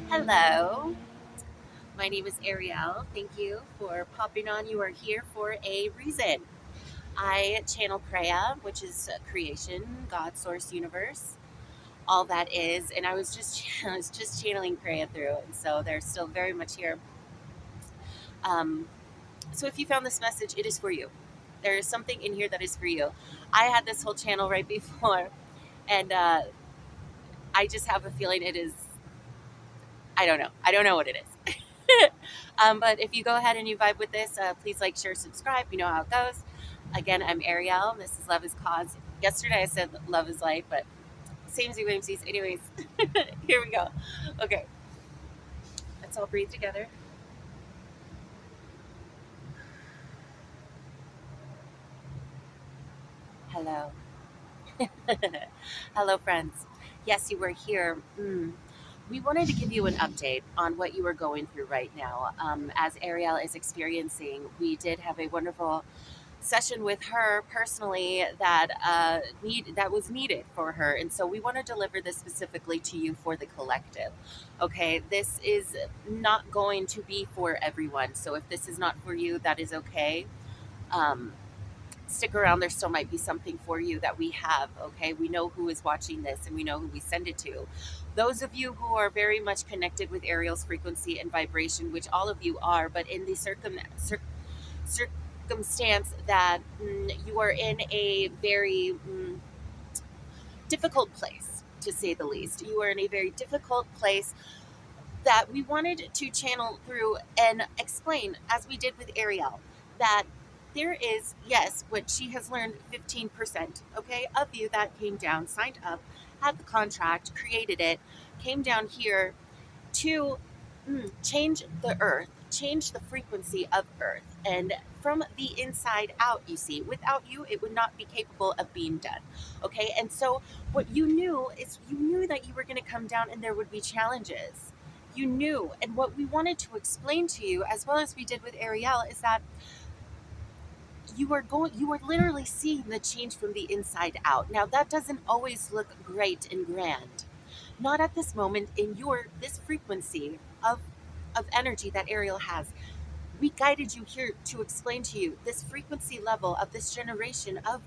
Hello, my name is Ariel. Thank you for popping on. You are here for a reason. I channel Kreia, which is creation, God, source, universe, all that is, and I was just I was just channeling Kreia through, and so they're still very much here. Um, so if you found this message, it is for you. There is something in here that is for you. I had this whole channel right before, and I just have a feeling it is. I don't know. I don't know what it is. But if you go ahead and you vibe with this, please like, share, subscribe. You know how it goes. Again, I'm Ariel. This is Love is Cause. Yesterday I said love is life, but samey whimsies. Anyways, here we go. Okay, let's all breathe together. Hello. Hello, friends. Yes, you were here. We wanted to give you an update on what you are going through right now. As Ariel is experiencing, we did have a wonderful session with her personally that was needed for her, and so we want to deliver this specifically to you for the collective. Okay, this is not going to be for everyone, so if this is not for you, that is okay. um, Stick around, there still might be something for you that we have. Okay, we know who is watching this and we know who we send it to. Those of you who are very much connected with Ariel's frequency and vibration, which all of you are, but in the circumstance that you are in a very difficult place, to say the least. You are in a very difficult place that we wanted to channel through and explain, as we did with Ariel, that there is, yes, what she has learned 15%, okay, of you that came down, signed up, had the contract, created it, came down here to change the earth, change the frequency of earth. And from the inside out, you see, without you, it would not be capable of being done. Okay. And so, what you knew is you knew that you were going to come down and there would be challenges. You knew. And what we wanted to explain to you, as well as we did with Ariel, is that you are literally seeing the change from the inside out. Now, that doesn't always look great and grand, not at this moment in your this frequency of energy that Ariel has. We guided you here to explain to you this frequency level of this generation of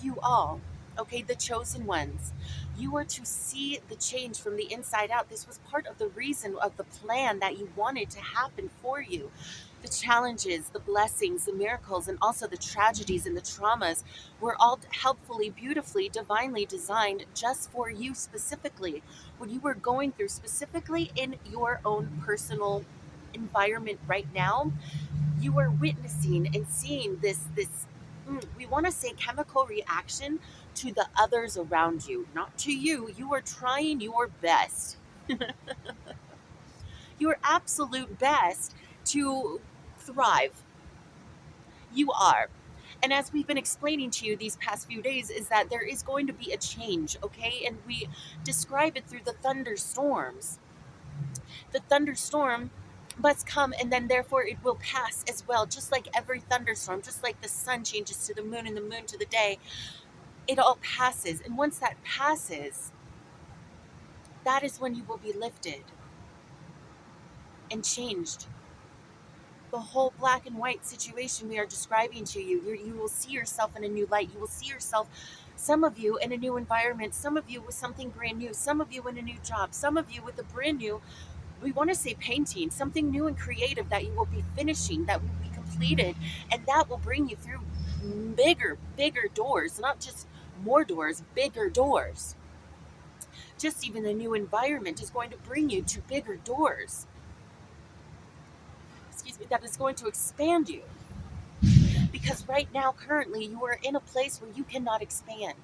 you all. Okay, the chosen ones. You are to see the change from the inside out. This was part of the reason of the plan that you wanted to happen for you. The challenges, the blessings, the miracles, and also the tragedies and the traumas were all helpfully, beautifully, divinely designed just for you specifically. What you were going through specifically in your own personal environment right now, you are witnessing and seeing this, we want to say, chemical reaction to the others around you, not to you. You are trying your best, your absolute best, to thrive. You are. And as we've been explaining to you these past few days, is that there is going to be a change, okay? And we describe it through the thunderstorms. The thunderstorm must come, and then therefore it will pass as well, just like every thunderstorm, just like the sun changes to the moon and the moon to the day. It all passes. And once that passes, that is when you will be lifted and changed. The whole black and white situation we are describing to you, you will see yourself in a new light. You will see yourself, some of you in a new environment, some of you with something brand new, some of you in a new job, some of you with a brand new, we want to say, painting, something new and creative that you will be finishing, that will be completed, and that will bring you through bigger doors, not just more doors, bigger doors. Just even a new environment is going to bring you to bigger doors. Excuse me, that is going to expand you. Because right now, currently, you are in a place where you cannot expand.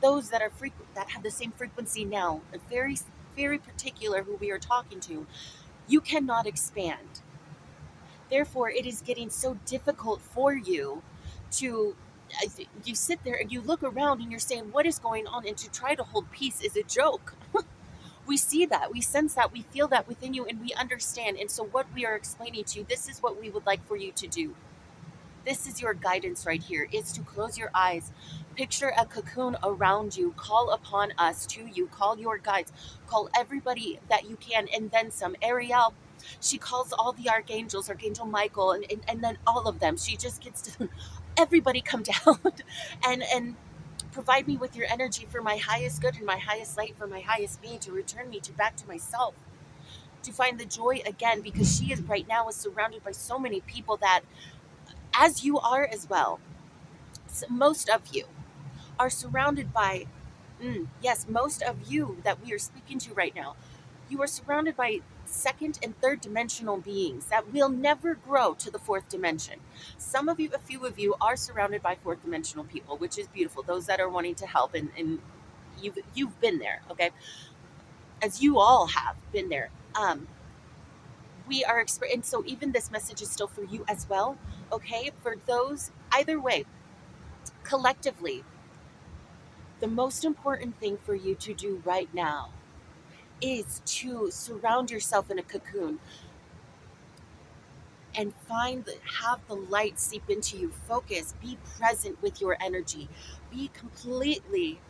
Those that are that have the same frequency now, are very particular who we are talking to, you cannot expand. Therefore, it is getting so difficult for you to. You sit there and you look around and you're saying, "What is going on?" And to try to hold peace is a joke. We see that, we sense that, we feel that within you, and we understand. And so, what we are explaining to you, this is what we would like for you to do. This is your guidance right here, is to close your eyes, picture a cocoon around you, call upon us to you, call your guides, call everybody that you can, and then some. Ariel, she calls all the archangels, Archangel Michael, and then all of them. She just gets to everybody come down and provide me with your energy for my highest good and my highest light, for my highest being, to return me to back to myself, to find the joy again, because she is right now is surrounded by so many people that, as you are as well, most of you are surrounded by, yes, most of you that we are speaking to right now, you are surrounded by second and third dimensional beings that will never grow to the fourth dimension. Some of you, a few of you, are surrounded by fourth dimensional people, which is beautiful. Those that are wanting to help, and you've been there, okay, as you all have been there. We are and so even this message is still for you as well, okay? For those, either way, collectively, the most important thing for you to do right now is to surround yourself in a cocoon and have the light seep into you. Focus, be present with your energy, be completely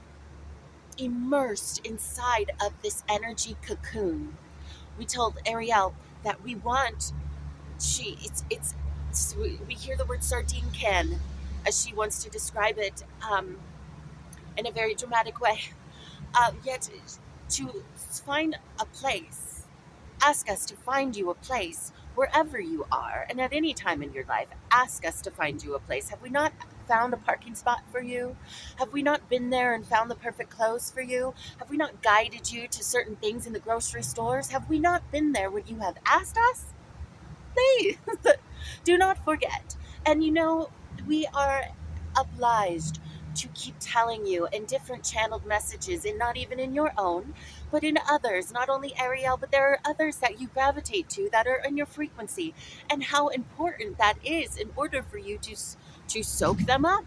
immersed inside of this energy cocoon. We told Ariel that we want, she we hear the word sardine can, as she wants to describe it, in a very dramatic way, yet to find a place. Ask us to find you a place wherever you are, and at any time in your life, ask us to find you a place. Have we not found a parking spot for you? Have we not been there and found the perfect clothes for you? Have we not guided you to certain things in the grocery stores? Have we not been there when you have asked us? Please do not forget. And we are obliged to keep telling you in different channeled messages, and not even in your own, but in others, not only Ariel, but there are others that you gravitate to that are in your frequency, and how important that is in order for you to soak them up,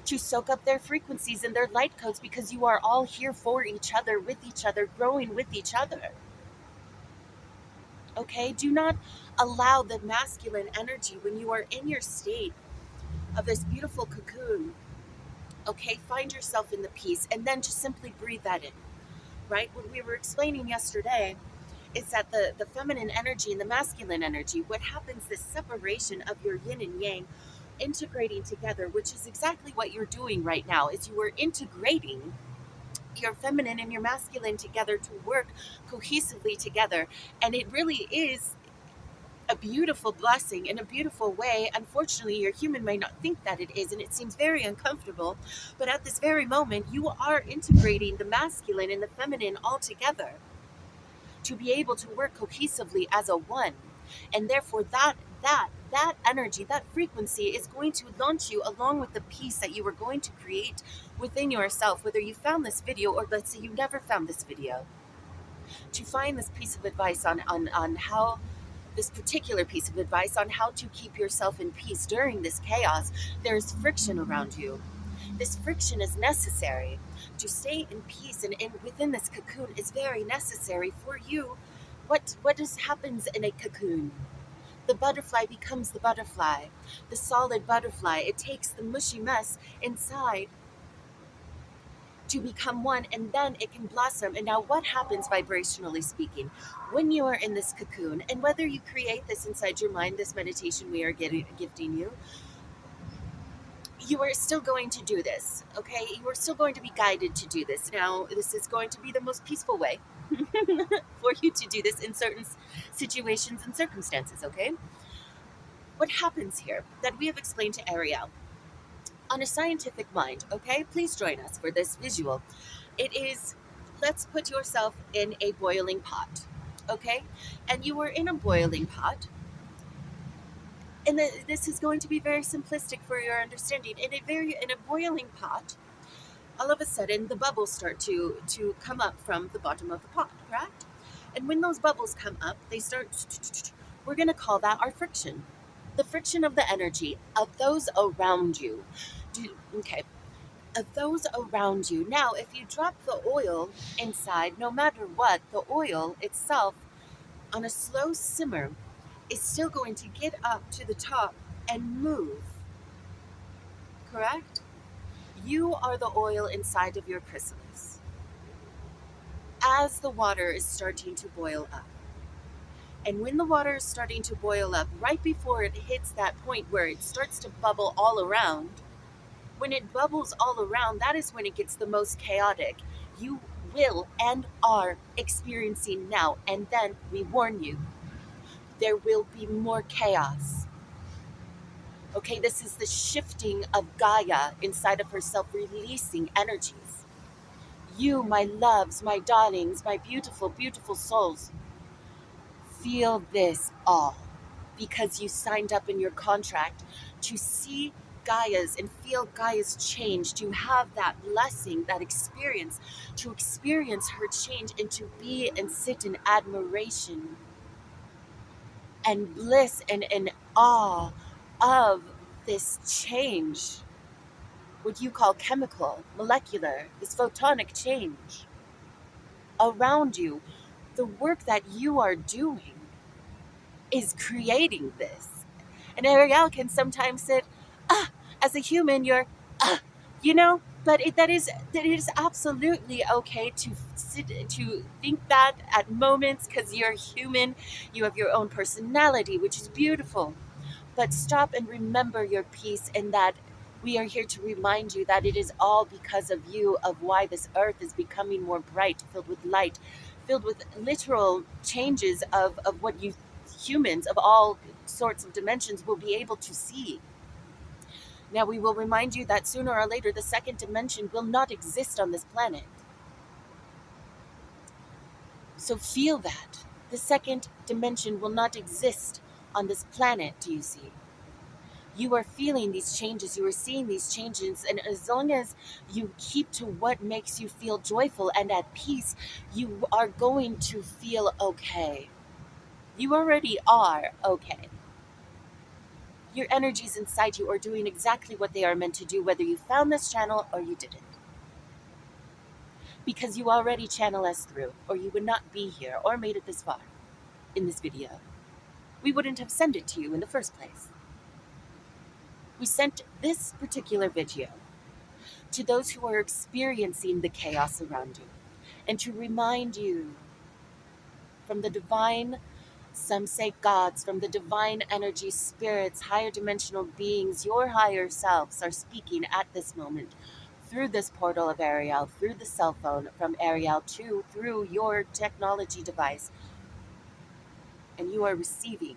to soak up their frequencies and their light codes, because you are all here for each other, with each other, growing with each other. Okay, do not allow the masculine energy when you are in your state of this beautiful cocoon. Okay, find yourself in the peace, and then just simply breathe that in. Right, what we were explaining yesterday is that the feminine energy and the masculine energy, what happens, this separation of your yin and yang integrating together, which is exactly what you're doing right now, is you are integrating your feminine and your masculine together to work cohesively together. And it really is a beautiful blessing in a beautiful way. Unfortunately, your human may not think that it is, and it seems very uncomfortable. But at this very moment, you are integrating the masculine and the feminine all together to be able to work cohesively as a one. And therefore, that energy, that frequency is going to launch you along with the peace that you are going to create within yourself, whether you found this video or let's say you never found this video. To find this piece of advice on how this particular piece of advice on how to keep yourself in peace during this chaos, there's friction around you. This friction is necessary to stay in peace, and within this cocoon is very necessary for you. Happens in a cocoon? The butterfly becomes the butterfly, the solid butterfly. It takes the mushy mess inside to become one, and then it can blossom. And now what happens, vibrationally speaking, when you are in this cocoon, and whether you create this inside your mind, this meditation we are gifting you, you are still going to do this, okay? You are still going to be guided to do this. Now, this is going to be the most peaceful way for you to do this in certain situations and circumstances, okay? What happens here that we have explained to Ariel on a scientific mind, okay? Please join us for this visual. It is, let's put yourself in a boiling pot, okay? And you are in a boiling pot, and this is going to be very simplistic for your understanding. In a boiling pot, all of a sudden the bubbles start to come up from the bottom of the pot, correct? And when those bubbles come up, they start, we're going to call that our friction. The friction of the energy of those around you. Okay, of those around you. Now, if you drop the oil inside, no matter what, the oil itself on a slow simmer is still going to get up to the top and move. correct? You are the oil inside of your chrysalis. As the water is starting to boil up, and when the water is starting to boil up, right before it hits that point where it starts to bubble all around, when it bubbles all around, that is when it gets the most chaotic. You will and are experiencing now, and then we warn you, there will be more chaos. Okay, this is the shifting of Gaia inside of herself, releasing energies. You, my loves, my darlings, my beautiful, beautiful souls, feel this all because you signed up in your contract to see Gaia's and feel Gaia's change, to have that blessing, that experience, to experience her change and to be and sit in admiration and bliss and in awe of this change, what you call chemical, molecular, this photonic change around you. The work that you are doing is creating this. And Ariel can sometimes sit, ah, as a human, you're, ah, but that is absolutely okay to sit to think that at moments because you're human, you have your own personality, which is beautiful. But stop and remember your peace, and that we are here to remind you that it is all because of you, of why this earth is becoming more bright, filled with light, filled with literal changes of what you humans of all sorts of dimensions will be able to see. Now, we will remind you that sooner or later the second dimension will not exist on this planet. So feel that. The second dimension will not exist on this planet, do you see? You are feeling these changes, you are seeing these changes, and as long as you keep to what makes you feel joyful and at peace, you are going to feel okay. You already are okay. Your energies inside you are doing exactly what they are meant to do, whether you found this channel or you didn't. Because you already channel us through, or you would not be here or made it this far in this video. We wouldn't have sent it to you in the first place. We sent this particular video to those who are experiencing the chaos around you, and to remind you from the divine, some say gods, from the divine energy spirits, higher dimensional beings, your higher selves are speaking at this moment through this portal of Ariel, through the cell phone from Ariel to through your technology device, and you are receiving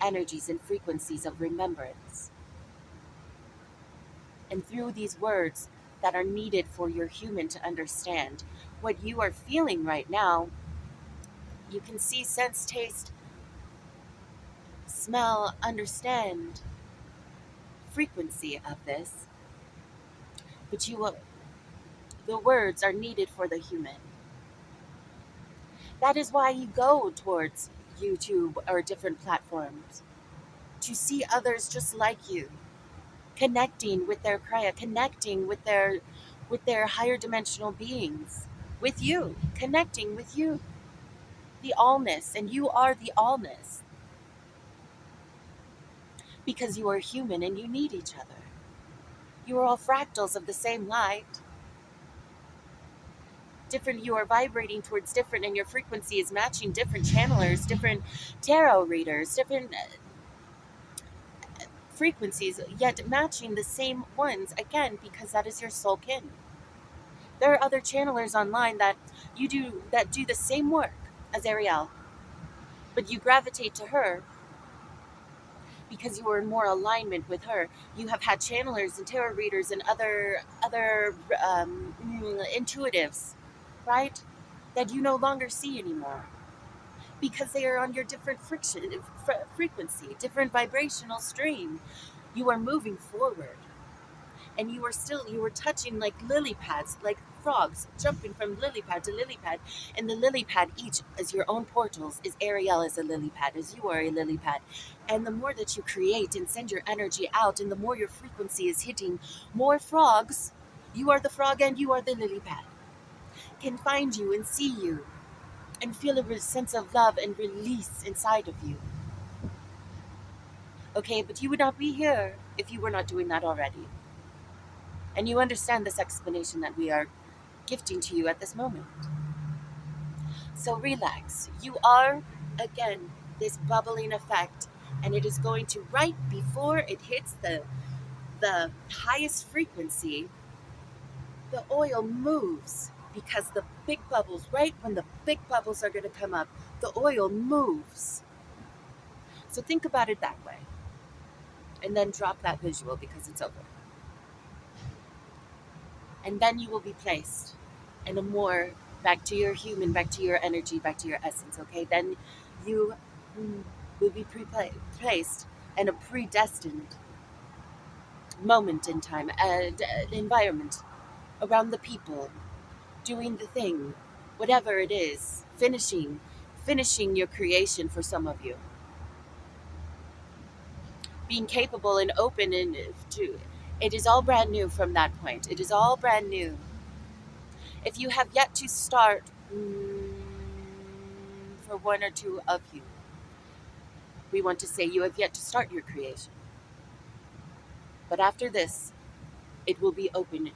energies and frequencies of remembrance. And through these words that are needed for your human to understand what you are feeling right now, you can see, sense, taste, smell, understand frequency of this, but the words are needed for the human. That is why you go towards YouTube or different platforms, to see others just like you, connecting with their Kriya, connecting with their higher dimensional beings, with you, connecting with you, the allness, and you are the allness because you are human and you need each other. You are all fractals of the same light. Different, you are vibrating towards different, and your frequency is matching different channelers, different tarot readers, different frequencies, yet matching the same ones again because that is your soul kin. There are other channelers online that do the same work as Ariel, but you gravitate to her because you are in more alignment with her. You have had channelers and tarot readers and other intuitives, right? That you no longer see anymore because they are on your different frequency, different vibrational stream. You are moving forward, and you were touching like lily pads, like frogs jumping from lily pad to lily pad, and the lily pad each as your own portals is Ariel as a lily pad, as you are a lily pad. And the more that you create and send your energy out, and the more your frequency is hitting, more frogs, you are the frog and you are the lily pad, can find you and see you and feel a sense of love and release inside of you. Okay, but you would not be here if you were not doing that already. And you understand this explanation that we are gifting to you at this moment. So relax. You are, again, this bubbling effect, and it is going to, right before it hits the highest frequency, the oil moves because the big bubbles, right when the big bubbles are going to come up, the oil moves. So think about it that way, and then drop that visual because it's over. And then you will be placed in a more back to your human, back to your energy, back to your essence, okay? Then you will be placed in a predestined moment in time and environment around the people, doing the thing, whatever it is, finishing your creation for some of you, being capable and open and to it is all brand new from that point. It is all brand new. If you have yet to start, for one or two of you, we want to say you have yet to start your creation. But after this, it will be open.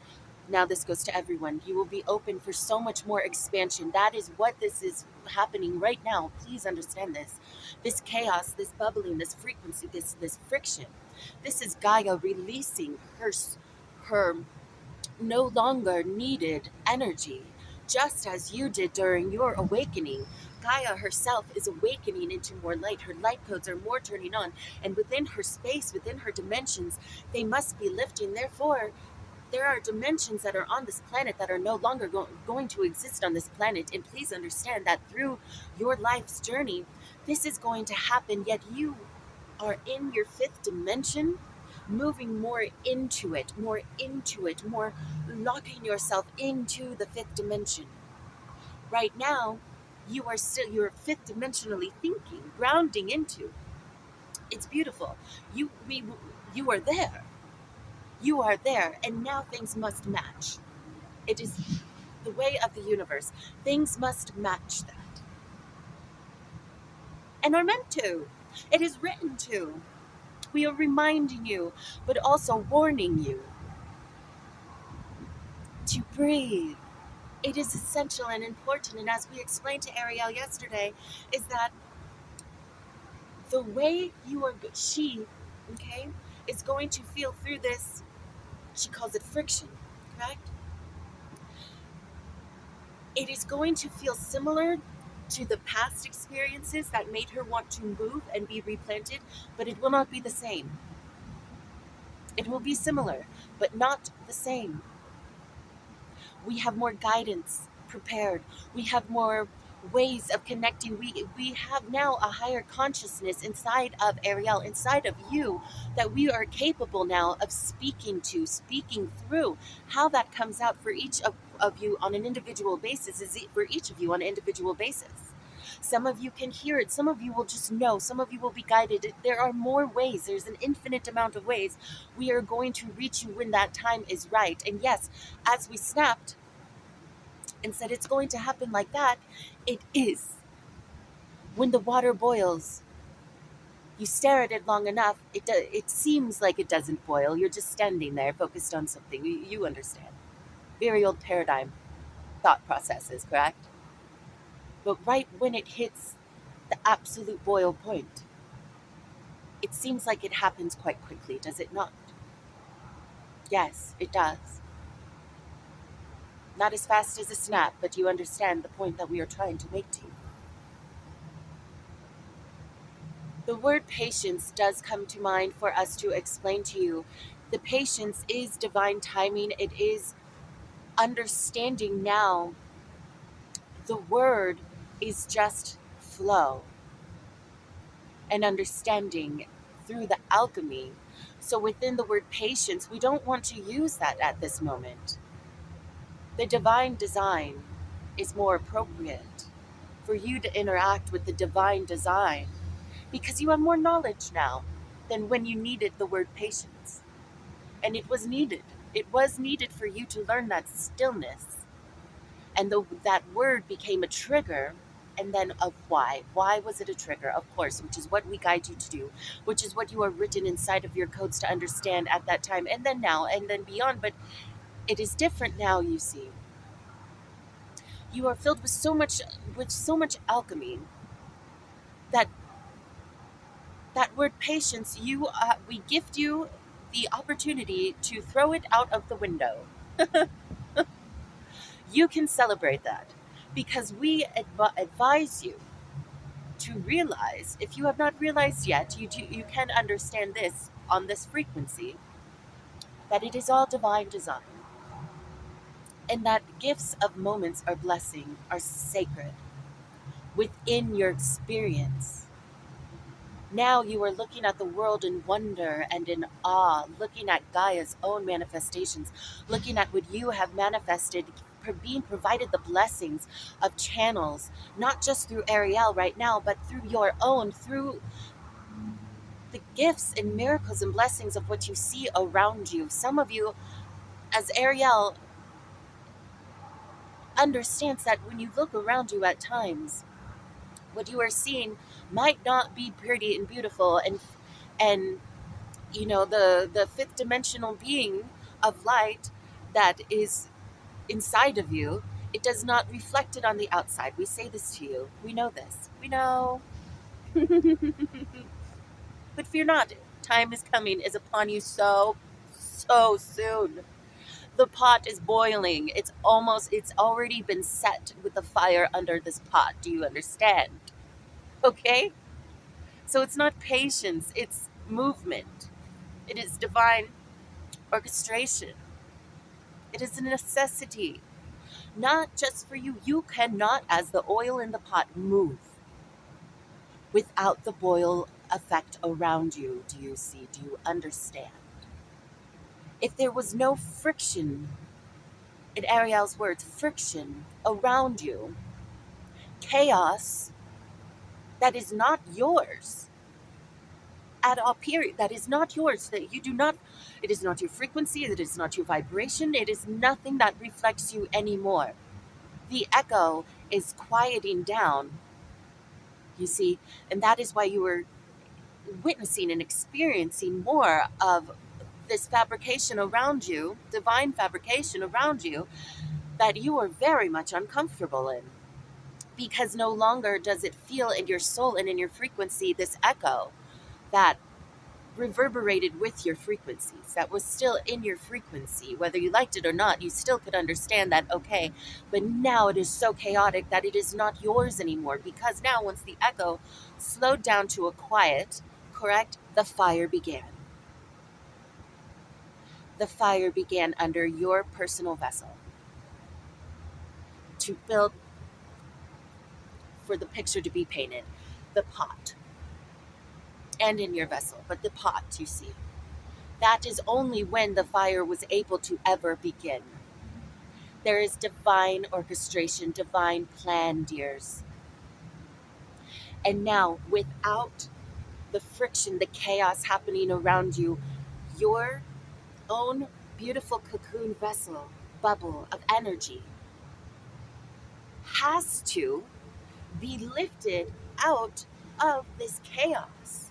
Now, this goes to everyone. You will be open for so much more expansion. That is what this is happening right now. Please understand this. This chaos, this bubbling, this frequency, this friction. This is Gaia releasing her no longer needed energy, just as you did during your awakening. Gaia herself is awakening into more light. Her light codes are more turning on, and within her space, within her dimensions, they must be lifting. Therefore, there are dimensions that are on this planet that are no longer going to exist on this planet. And please understand that through your life's journey, this is going to happen, yet you are in your fifth dimension, moving more into it, more locking yourself into the fifth dimension. Right now, you're fifth dimensionally thinking, grounding into. It's beautiful. You we you are there. You are there, and now things must match. It is the way of the universe. Things must match that. And are meant to. It is written to. We are reminding you, but also warning you to breathe. It is essential and important. And as we explained to Ariel yesterday, is that the way she, okay, is going to feel through this, she calls it friction, correct? It is going to feel similar to the past experiences that made her want to move and be replanted, but it will not be the same. It will be similar, but not the same. We have more guidance prepared. We have more ways of connecting. We have now a higher consciousness inside of Ariel, inside of you, that we are capable now of speaking through. How that comes out for each of you on an individual basis is for each of you on an individual basis. Some of you can hear it. Some of you will just know. Some of you will be guided. There are more ways. There's an infinite amount of ways. We are going to reach you when that time is right. And yes, as we snapped and said it's going to happen like that, it is. When the water boils, you stare at it long enough, it seems like it doesn't boil. You're just standing there focused on something. You understand. Very old paradigm thought processes, correct? But right when it hits the absolute boil point, it seems like it happens quite quickly, does it not? Yes, it does. Not as fast as a snap, but you understand the point that we are trying to make to you. The word patience does come to mind for us to explain to you. The patience is divine timing. It is understanding now. The word is just flow and understanding through the alchemy. So within the word patience, we don't want to use that at this moment. The divine design is more appropriate for you to interact with the divine design because you have more knowledge now than when you needed the word patience. And it was needed. It was needed for you to learn that stillness. And that word became a trigger. And then of why. Why was it a trigger? Of course, which is what we guide you to do, which is what you are written inside of your codes to understand at that time, and then now, and then beyond. But It is different now, you see. You are filled with so much alchemy that that word patience, we gift you the opportunity to throw it out of the window. You can celebrate that because we advise you to realize, if you have not realized yet, you can understand this on this frequency, that it is all divine design, and that gifts of moments or blessing are sacred within your experience. Now you are looking at the world in wonder and in awe, looking at Gaia's own manifestations, looking at what you have manifested, being provided the blessings of channels, not just through Ariel right now, but through your own, through the gifts and miracles and blessings of what you see around you. Some of you, as Ariel, understands that when you look around you at times, what you are seeing might not be pretty and beautiful, and the fifth dimensional being of light that is inside of you, it does not reflect it on the outside. We say this to you. We know this. We know. But fear not. Time is coming, is upon you so soon. The pot is boiling. It's already been set with the fire under this pot. Do you understand? Okay? So it's not patience, it's movement. It is divine orchestration. It is a necessity, not just for you. You cannot, as the oil in the pot, move without the boil effect around you. Do you see? Do you understand? If there was no friction, in Ariel's words, friction around you, chaos that is not yours at all, period, that is not yours, that you do not, it is not your frequency, it is not your vibration, it is nothing that reflects you anymore. The echo is quieting down, you see, and that is why you were witnessing and experiencing more of this fabrication around you, divine fabrication around you, that you are very much uncomfortable in. Because no longer does it feel in your soul and in your frequency this echo that reverberated with your frequencies, that was still in your frequency. Whether you liked it or not, you still could understand that, okay, but now it is so chaotic that it is not yours anymore. Because now, once the echo slowed down to a quiet, correct, the fire began. The fire began under your personal vessel to build, for the picture to be painted, the pot. And in your vessel, but the pot, you see. That is only when the fire was able to ever begin. There is divine orchestration, divine plan, dears. And now, without the friction, the chaos happening around you, your own beautiful cocoon vessel, bubble of energy, has to be lifted out of this chaos.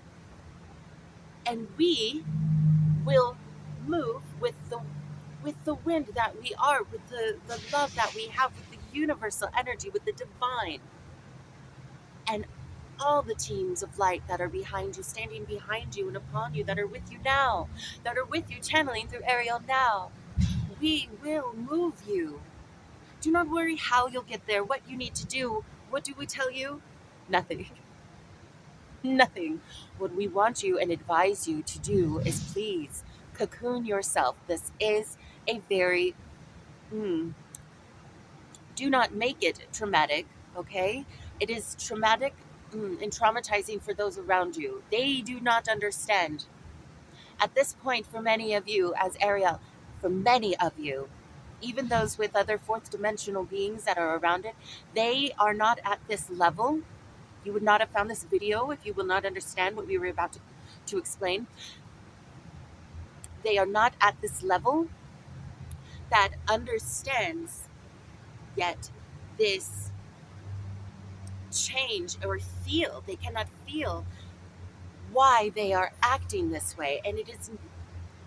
And we will move with the wind that we are, with the love that we have, with the universal energy, with the divine, and all the teams of light that are behind you, standing behind you and upon you, that are with you now, that are with you channeling through Ariel now. We will move you. Do not worry how you'll get there, what you need to do. What do we tell you? Nothing. Nothing. What we want you and advise you to do is please cocoon yourself. This is a very, mm, do not make it traumatic, okay? It is traumatic, and traumatizing for those around you. They do not understand. At this point, for many of you, as Ariel, for many of you, even those with other fourth dimensional beings that are around it, they are not at this level. You would not have found this video if you will not understand what we were about to explain. They are not at this level that understands yet this change, or feel, they cannot feel why they are acting this way. And it is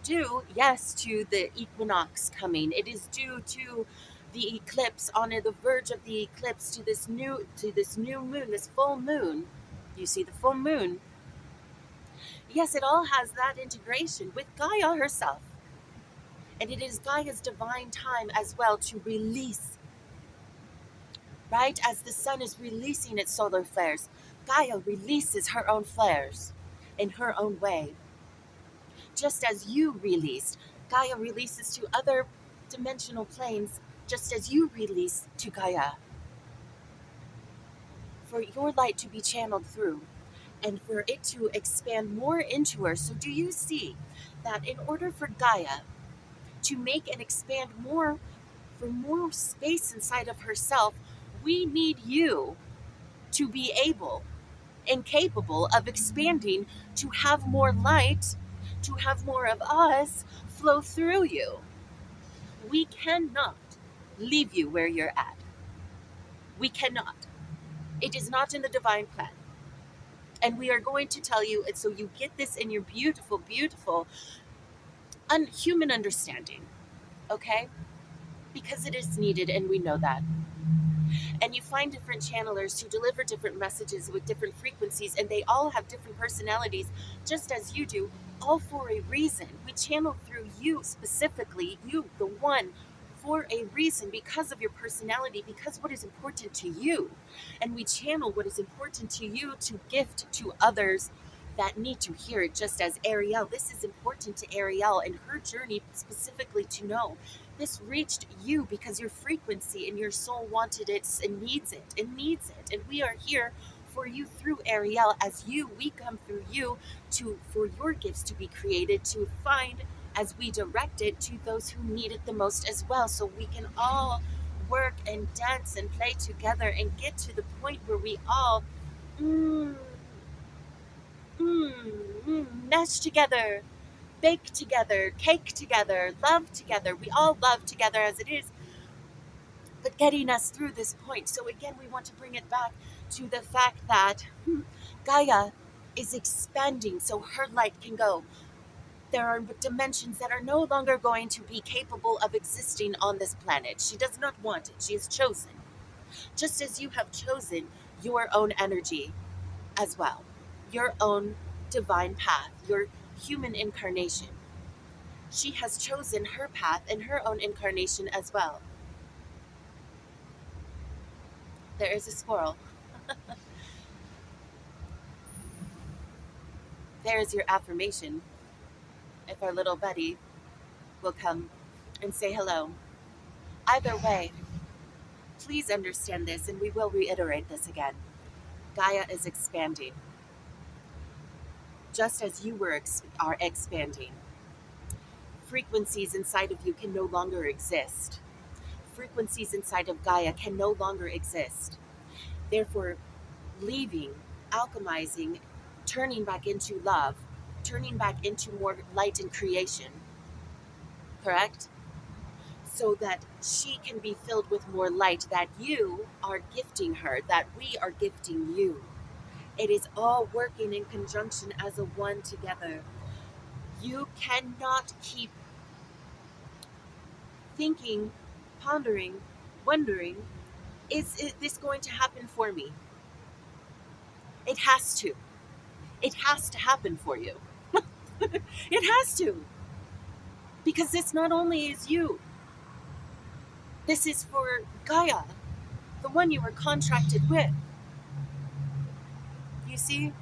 due, yes, to the equinox coming. It is due to the eclipse, on the verge of the eclipse, to this new moon, this full moon. You see the full moon. Yes, it all has that integration with Gaia herself. And it is Gaia's divine time as well to release, right? As the sun is releasing its solar flares, Gaia releases her own flares in her own way. Just as you released, Gaia releases to other dimensional planes, just as you release to Gaia, for your light to be channeled through and for it to expand more into her. So, do you see that in order for Gaia to make and expand more, for more space inside of herself, we need you to be able and capable of expanding, to have more light, to have more of us flow through you. We cannot leave you where you're at. We cannot. It is not in the divine plan. And we are going to tell you, and so you get this in your beautiful, beautiful, human understanding, okay? Because it is needed, and we know that. And you find different channelers who deliver different messages with different frequencies, and they all have different personalities, just as you do, all for a reason. We channel through you specifically, you, the one, for a reason, because of your personality, because what is important to you. And we channel what is important to you to gift to others that need to hear it, just as Ariel. This is important to Ariel and her journey specifically to know. This reached you because your frequency and your soul wanted it and needs it and needs it. And we are here for you through Ariel. As you, we come through you to for your gifts to be created, to find as we direct it to those who need it the most as well. So we can all work and dance and play together and get to the point where we all mm, mesh together, bake together, cake together, love together. We all love together as it is, but getting us through this point. So, again, we want to bring it back to the fact that Gaia is expanding so her light can go. There are dimensions that are no longer going to be capable of existing on this planet. She does not want it. She has chosen, just as you have chosen your own energy as well, your own divine path, your human incarnation. She has chosen her path and her own incarnation as well. There is a squirrel. There is your affirmation. If our little buddy will come and say hello. Either way, please understand this, and we will reiterate this again. Gaia is expanding, just as you are expanding. Frequencies inside of you can no longer exist. Frequencies inside of Gaia can no longer exist. Therefore, leaving, alchemizing, turning back into love, turning back into more light and creation, correct? So that she can be filled with more light that you are gifting her, that we are gifting you. It is all working in conjunction as a one together. You cannot keep thinking, pondering, wondering, is this going to happen for me? It has to. It has to happen for you. It has to. Because this not only is you, this is for Gaia, the one you were contracted with. You see?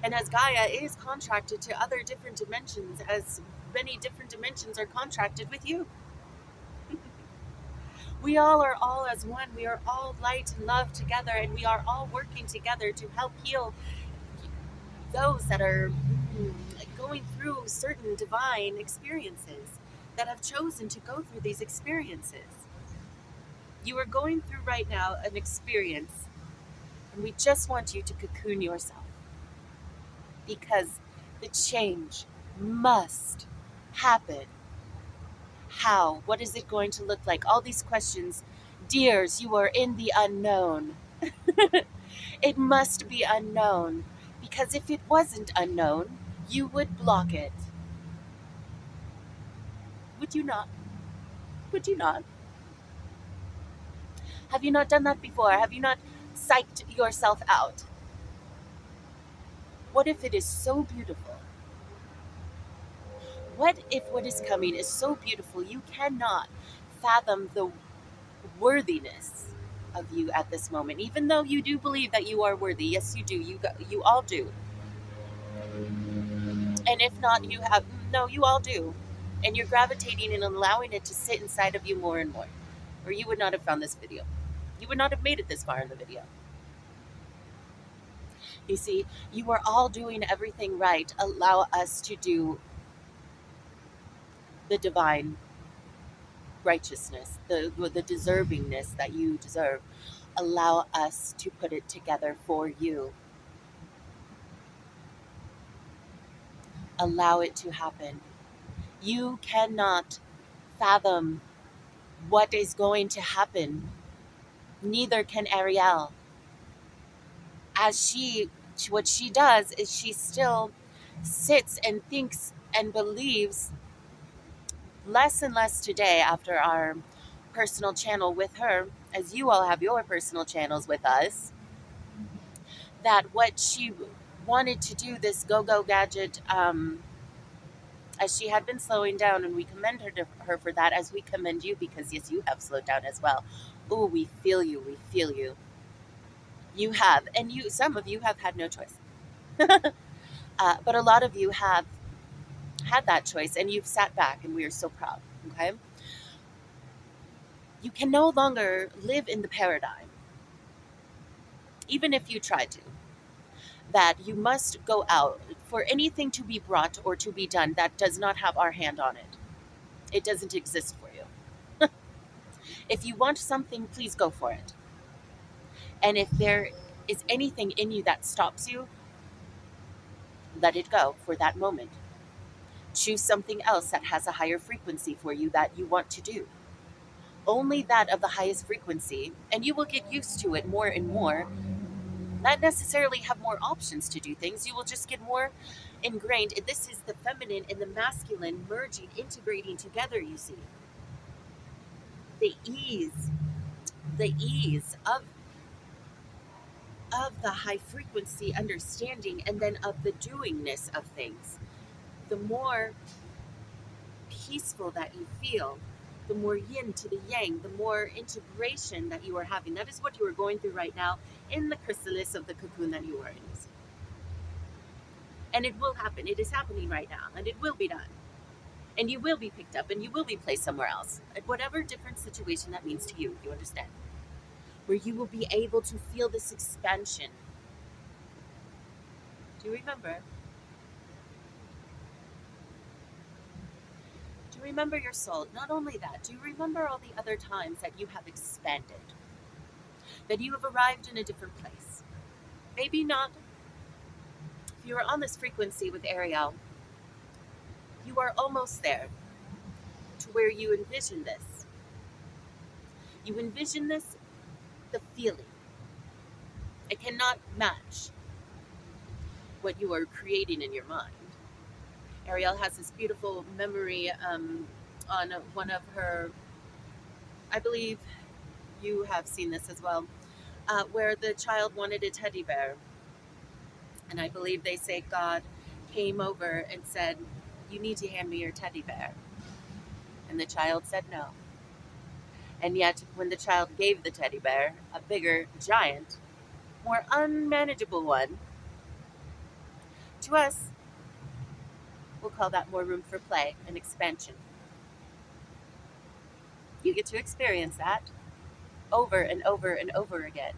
And as Gaia is contracted to other different dimensions, as many different dimensions are contracted with you. We all are all as one. We are all light and love together, and we are all working together to help heal those that are going through certain divine experiences, that have chosen to go through these experiences. You are going through right now an experience, and we just want you to cocoon yourself, because the change must happen. How? What is it going to look like? All these questions. Dears, you are in the unknown. It must be unknown, because if it wasn't unknown, you would block it. Would you not? Would you not? Have you not done that before? Have you not psyched yourself out? What if it is so beautiful? What if what is coming is so beautiful you cannot fathom the worthiness of you at this moment, even though you do believe that you are worthy? Yes, you do. You all do. And if not, you have no. You all do, and you're gravitating and allowing it to sit inside of you more and more, or you would not have found this video. You would not have made it this far in the video. You see, you are all doing everything right. Allow us to do the divine righteousness, the deservingness that you deserve. Allow us to put it together for you. Allow it to happen. You cannot fathom what is going to happen. Neither can Ariel. As what she does is she still sits and thinks and believes less and less today after our personal channel with her, as you all have your personal channels with us, that what she wanted to do, this go gadget, as she had been slowing down, and we commend her for that, as we commend you, because yes, you have slowed down as well. Oh, we feel you, we feel you. You have, and some of you have had no choice. But a lot of you have had that choice, and you've sat back, and we are so proud. Okay, you can no longer live in the paradigm, even if you try to, that you must go out for anything to be brought or to be done that does not have our hand on it. It doesn't exist for you. If you want something, please go for it. And if there is anything in you that stops you, let it go for that moment. Choose something else that has a higher frequency for you that you want to do. Only that of the highest frequency, and you will get used to it more and more. Not necessarily have more options to do things, you will just get more ingrained. And this is the feminine and the masculine merging, integrating together, you see. The ease, the ease of the high frequency understanding, and then of the doingness of things. The more peaceful that you feel, the more yin to the yang, the more integration that you are having. That is what you are going through right now in the chrysalis of the cocoon that you are in. And it will happen. It is happening right now, and it will be done. And you will be picked up, and you will be placed somewhere else, at whatever different situation that means to you. You understand? Where you will be able to feel this expansion. Do you remember? Do you remember your soul? Not only that, do you remember all the other times that you have expanded? That you have arrived in a different place? Maybe not. If you are on this frequency with Ariel, you are almost there to where you envision this. You envision this, the feeling. It cannot match what you are creating in your mind. Ariel has this beautiful memory on one of her, I believe you have seen this as well, where the child wanted a teddy bear. And I believe they say God came over and said, "You need to hand me your teddy bear." And the child said no. And yet, when the child gave the teddy bear, a bigger, giant, more unmanageable one, to us, we'll call that more room for play and expansion. You get to experience that over and over and over again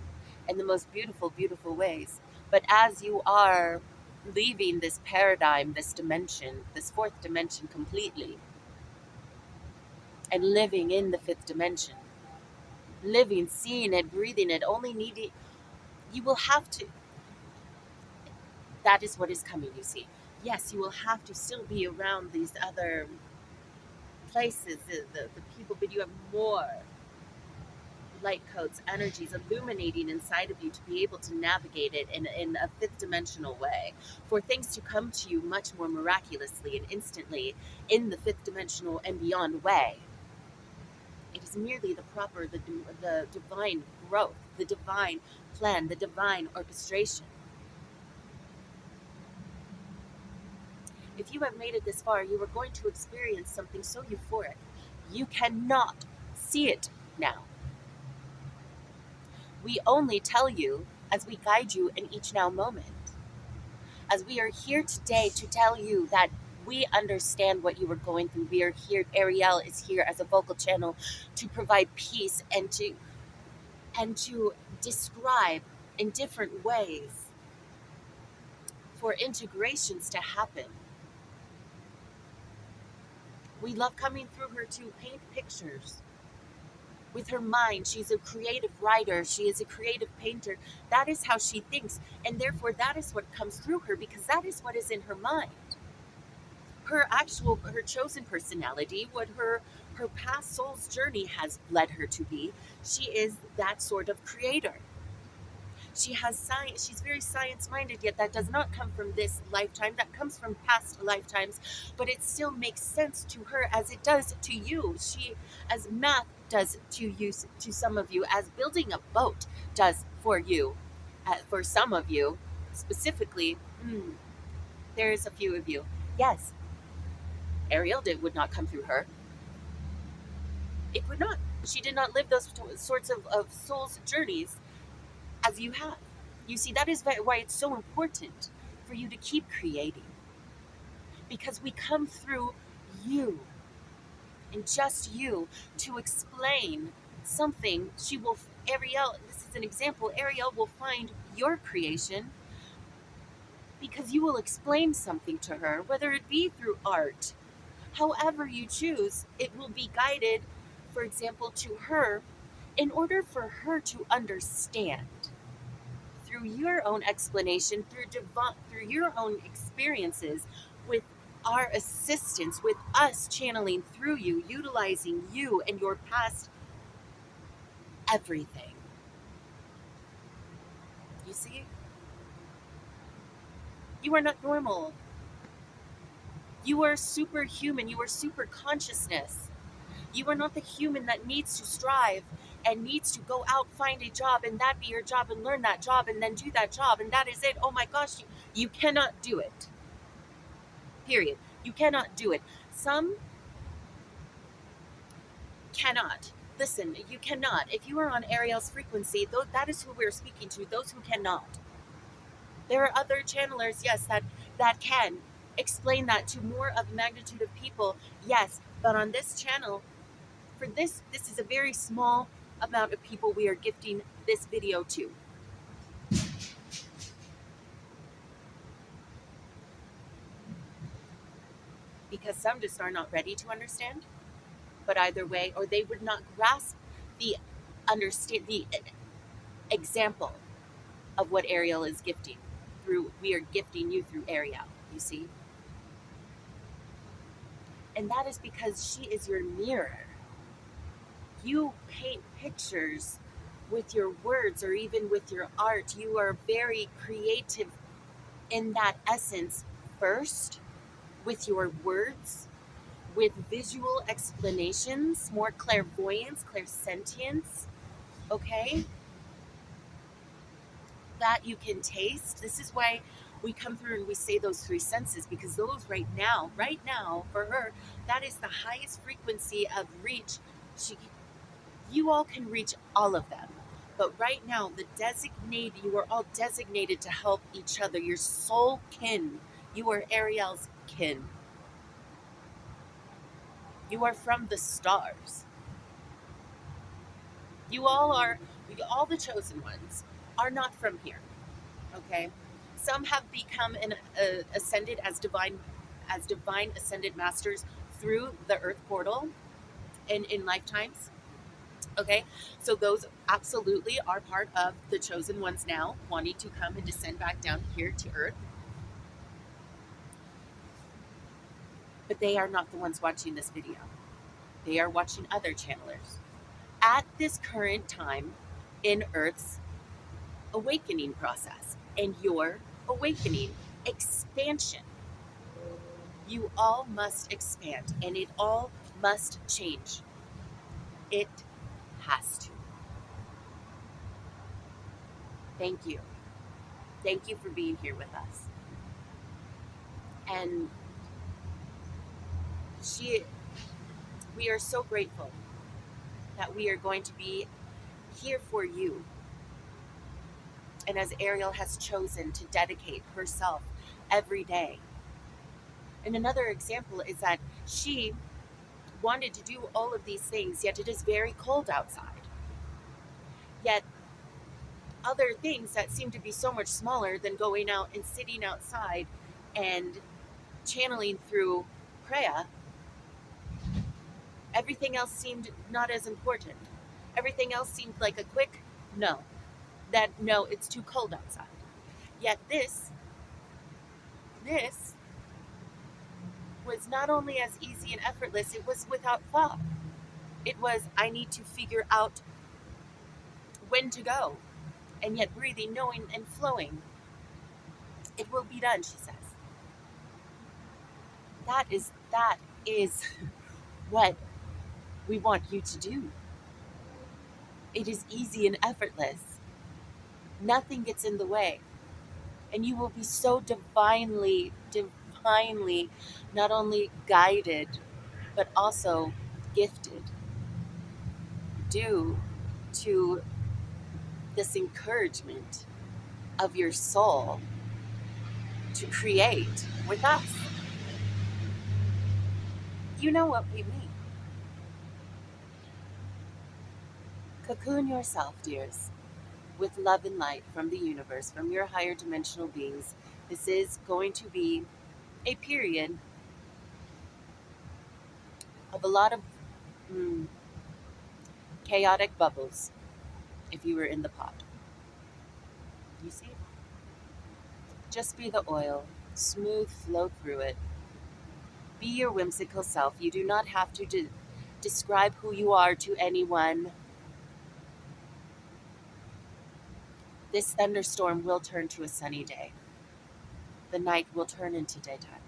in the most beautiful, beautiful ways. But as you are leaving this paradigm, this dimension, this fourth dimension completely, and living in the fifth dimension, living, seeing it, breathing it, only needing, you will have to. That is what is coming, you see. Yes, you will have to still be around these other places, the people, but you have more light codes, energies illuminating inside of you to be able to navigate it in a fifth dimensional way, for things to come to you much more miraculously and instantly in the fifth dimensional and beyond way. It is merely the divine growth, the divine plan, the divine orchestration. If you have made it this far, you are going to experience something so euphoric. You cannot see it now. We only tell you as we guide you in each now moment. As we are here today to tell you that we understand what you were going through. We are here. Ariel is here as a vocal channel to provide peace and to describe in different ways for integrations to happen. We love coming through her to paint pictures with her mind. She's a creative writer, she is a creative painter. That is how she thinks, and therefore that is what comes through her, because that is what is in her mind. Her chosen personality, what her past soul's journey has led her to be, she is that sort of creator. She has science. She's very science minded, yet that does not come from this lifetime. That comes from past lifetimes, but it still makes sense to her as it does to you. As math does to you, to some of you, as building a boat does for you, for some of you specifically. There's a few of you. Yes, Ariel would not come through her. It would not. She did not live those sorts of soul's journeys as you have. You see, that is why it's so important for you to keep creating. Because we come through you and just you to explain something. Ariel, this is an example, Ariel will find your creation because you will explain something to her, whether it be through art. However you choose, it will be guided, for example, to her in order for her to understand through your own explanation, through your own experiences, with our assistance, with us channeling through you, utilizing you and your past everything. You see? You are not normal. You are superhuman. You are super consciousness. You are not the human that needs to strive and needs to go out, find a job, and that be your job, and learn that job, and then do that job, and that is it. Oh my gosh, you cannot do it. Period. You cannot do it. Some cannot. Listen, you cannot. If you are on Ariel's frequency, that is who we're speaking to, those who cannot. There are other channelers, yes, that can explain that to more of a magnitude of people, yes, but on this channel, for this is a very small amount of people we are gifting this video to. Because some just are not ready to understand, but either way, or they would not grasp the the example of what Ariel is gifting through. We are gifting you through Ariel, you see? And that is because she is your mirror. You paint pictures with your words or even with your art. You are very creative in that essence first, with your words, with visual explanations, more clairvoyance, clairsentience, okay? That you can taste. This is why we come through and we say those three senses, because those right now, for her, that is the highest frequency of reach. You all can reach all of them. But right now, you are all designated to help each other. Your soul kin. You are Ariel's kin. You are from the stars. You all the chosen ones are not from here. Okay? Some have become ascended as divine ascended masters through the earth portal in lifetimes. Okay, so those absolutely are part of the chosen ones now, wanting to come and descend back down here to earth. But they are not the ones watching this video. They are watching other channelers. at this current time in Earth's awakening process and your awakening expansion. You all must expand and it all must change. It has to. Thank you. Thank you for being here with us. And she we are so grateful that we are going to be here for you. And as Ariel has chosen to dedicate herself every day. And another example is that she wanted to do all of these things, yet it is very cold outside. Yet other things that seem to be so much smaller than going out and sitting outside and channeling through Kreia, everything else seemed not as important. Everything else seemed like a quick no. That no, it's too cold outside. Yet this was not only as easy and effortless, it was without thought. It was, I need to figure out when to go. And yet breathing, knowing, and flowing. It will be done, she says. That is what we want you to do. It is easy and effortless. Nothing gets in the way. And you will be so divinely not only guided, but also gifted due to this encouragement of your soul to create with us. You know what we mean. Cocoon yourself, dears, with love and light from the universe, from your higher dimensional beings. This is going to be a period of a lot of mm, chaotic bubbles if you were in the pot. You see? Just be the oil, smooth flow through it. Be your whimsical self. You do not have to describe who you are to anyone. This thunderstorm will turn to a sunny day. The night will turn into daytime.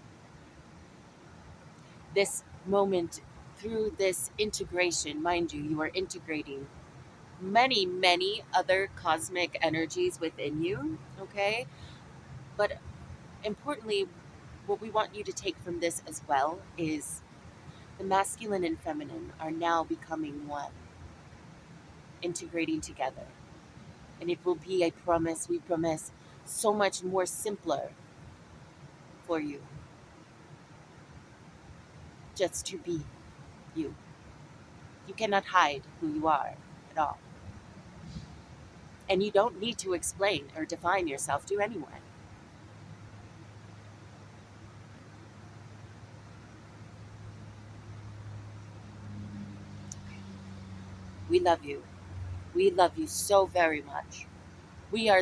This moment, through this integration, mind you, you are integrating many other cosmic energies within you, okay? But importantly, what we want you to take from this as well is the masculine and feminine are now becoming one, integrating together. And it will be, I promise, we promise, so much more simpler for you just to be you. You cannot hide who you are at all. And you don't need to explain or define yourself to anyone. We love you. We love you so very much. We are